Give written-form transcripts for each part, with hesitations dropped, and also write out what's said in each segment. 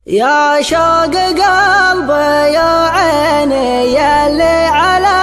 يا شوق قلبي يا عيني يلي على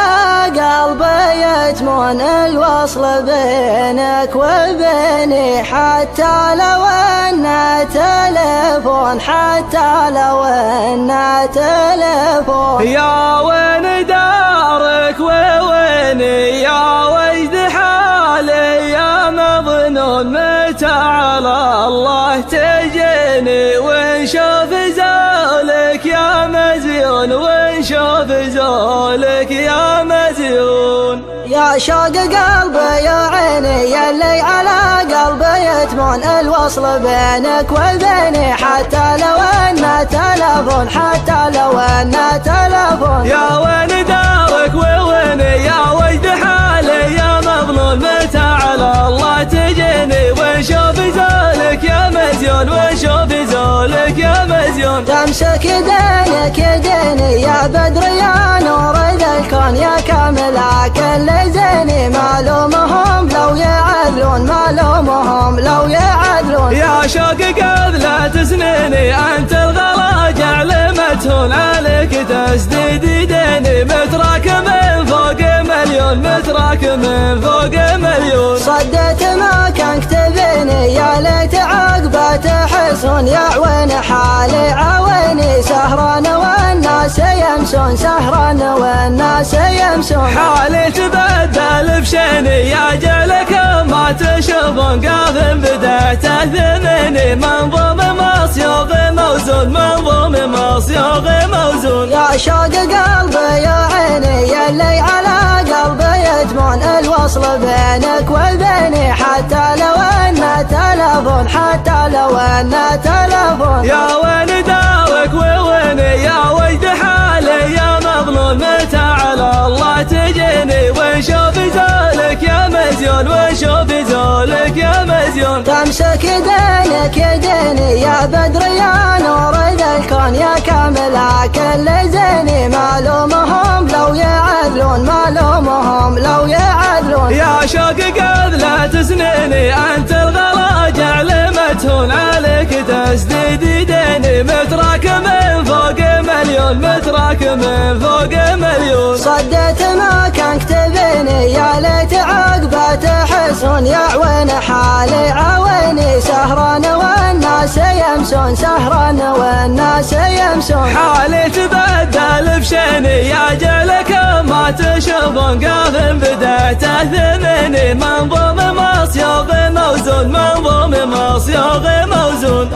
قلبي يتمون الوصل بينك وبيني، حتى لو انه تلفون، حتى لو انه تلفون. يا وين دارك وويني يا وجد حالي يا مظنون، متى على الله تجيني ونشوف زولك يا مزيون، ونشوف زولك يا مزيون. يا شوق قلبي يا عيني يلي على قلبي يتمون الوصل بينك وبيني، حتى لو انه تلفون، حتى لو انه تلفون. يا وين دارك وويني يا وجد حالي يا مظنون، متى على الله تجيني ونشوف زولك يا مزيون، ونشوف زولك يا مزيون. تمسك دينك ديني يا بدر يا نور ذا الكون، يا كامل كل زيني، معلومهم لو يعدلون، معلومهم لو يعدلون. يا شوق قبل سنيني انت الغلا جعل متهون، عليك تسديد ديني متراك من فوق مليون، متراك من فوق مليون. صديت ما كان كتبيني يا ليت عقبه تحسون، يا عوين حالي عويني سهران والناس يمسون، سهران والناس يمسون. حالي تبدل بشيني يا جلك ما تشوفون، قاف بدأت ثمني منظوم مصيوغ موزون، منظوم مصيوغ موزون. يا شوق قلبي يا عيني يلي على قلبي يتمون الوصل بينك وبيني، حتى لو انه تلفون، حتى لو انه تلفون. يا وين دارك وويني يا وجد حالي يا مظنون، متى على الله تجيني ونشوف زولك يا مزيون، ونشوف زولك يا مزيون. تمسك دينك ديني يا بدر يا نور ذا الكون، يا كامل كل زيني، معلومهم لو يعدلون، معلومهم لو يعدلون. يا شوق قبل سنيني انت الغلا جعل متهون، عليك تسديد ديني متراك من فوق مليون، متراك من فوق مليون. صديت ما كان كتبيني يا ليت عقبه تحسون، يا عوين حالي عويني سهران والناس يمسون، سهران والناس يمسون. حالي تبدل بشيني يا جلك ما تشوفون، قاف بدأت ثمني منظوم مصيوغ موزون، منظوم مصيوغ موزون.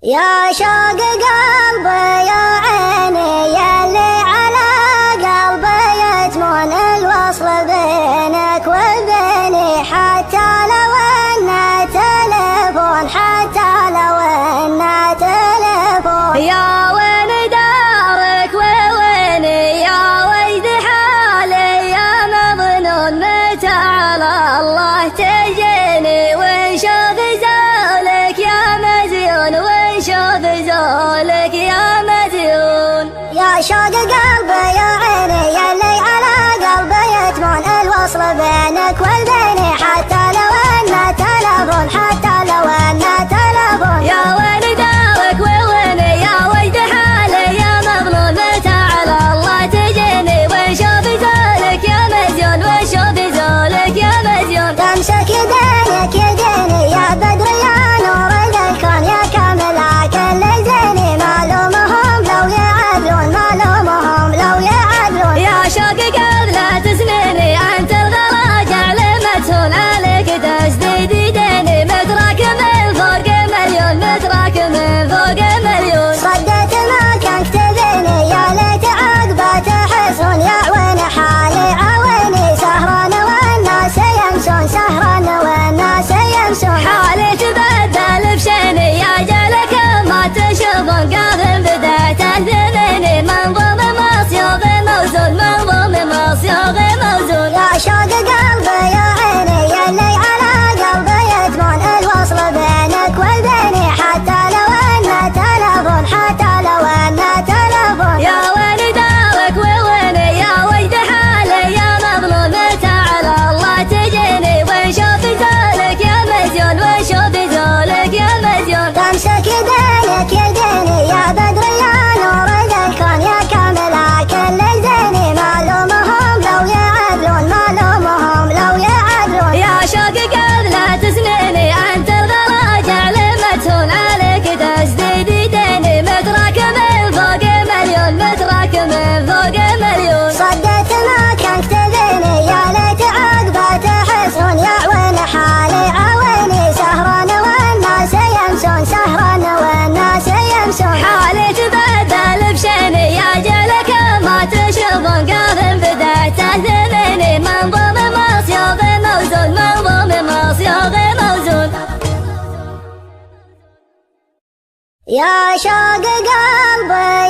يا شوق قلبي يا عيني يلي على قلبي يتمون الوصل بينك وبيني، حتى لو انه تلفون، حتى لو انه تلفون. يا وين دارك وويني يا وجد حالي يا مظنون، متى على الله تجيني ونشوف زولك يا مزيون، ونشوف زولك يا مزيون. يا شوق قلبي يا عيني يلي على قلبي يتمون الوصل بينك وبيني، حتى لو انه تلفون، حتى لو انه تلفون. يا وين دارك وويني يا وجد حالي يا مظنون، متى على الله تجيني ونشوف زولك يا مزيون، ونشوف زولك يا مزيون. تمسك دينك ديني يا بدر يا نور ذا الكون، يا كامل كل زيني، معلومهم لو يعدلون، معلومهم لو يعدلون. يا شوق قبل سنيني انت الغلا يا شوق قلبي